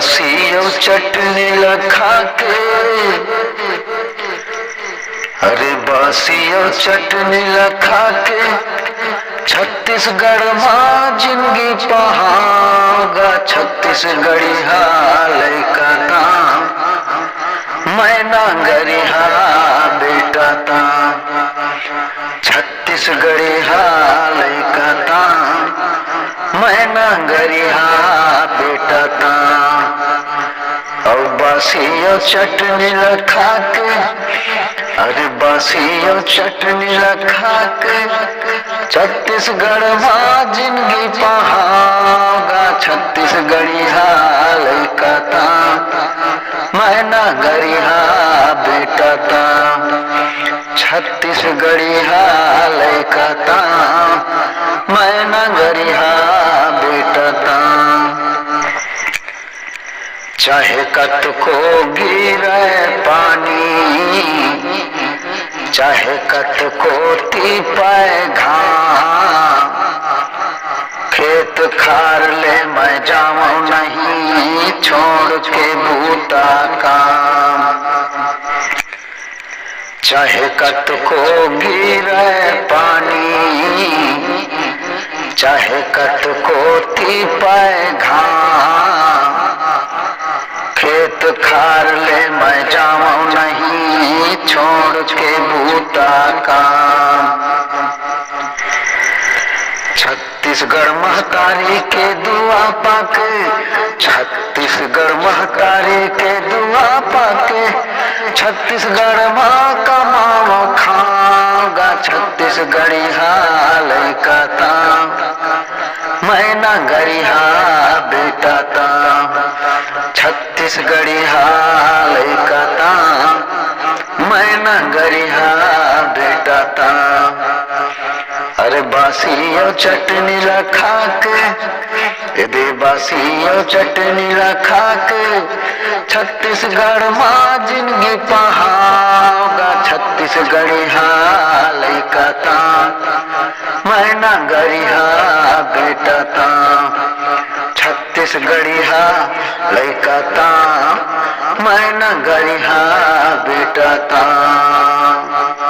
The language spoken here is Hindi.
बासी और चटनी लखा के, अरे बासी और चटनी लखा के छत्तीसगढ़ माँ जिंदगी पहागा। छत्तीसगढ़ी हाल का ताम मैं नांगरिहा बेटा ताम। छत्तीसगढ़ी हाल का ताम मैं नांगरिहा बेटा ताम। और बासी और चटनी लखा के, अरे बासी और चटनी लखा के छत्तीसगढ़ माँ जिंदगी पहागा। छत्तीसगढ़ी हाल का ताम मैं नांगरिहा बेटा ताम। छत्तीसगढ़ी हाल का ताम मैं नांगरिहा बेटा ताम। चाहे कत को गिरे पानी, चाहे कत को तीपाए घाम, खेत खार ले मैं जाऊं नहीं छोड़ के बूता काम। चाहे कत को गिरे पानी, चाहे कत को तीपाए घाम, खेत खार ले मैं जाऊं नहीं छोड़ के बूता काम। छत्तीसगढ़ महतारी के दुआ पाके, छत्तीसगढ़ महतारी के दुआ पाके छत्तीसगढ़ माँ का मावा खागा। छत्तीसगढ़ी हाल का ताम मैं नांगरिहा बेटा ताम। छत्तीसगढ़ी हाल का ताम मैं नांगरिहा बेटा ताम। अरे बासी और चटनी लखा के, यदि बासी और चटनी लखा के छत्तीसगढ़ माँ जिंदगी पहागा। छत्तीसगढ़ी हाल का ताम मैं नांगरिहा बेटा ताम। छत्तीसगढ़ी हाल का ताम मैं नांगरिहा बेटा ताम।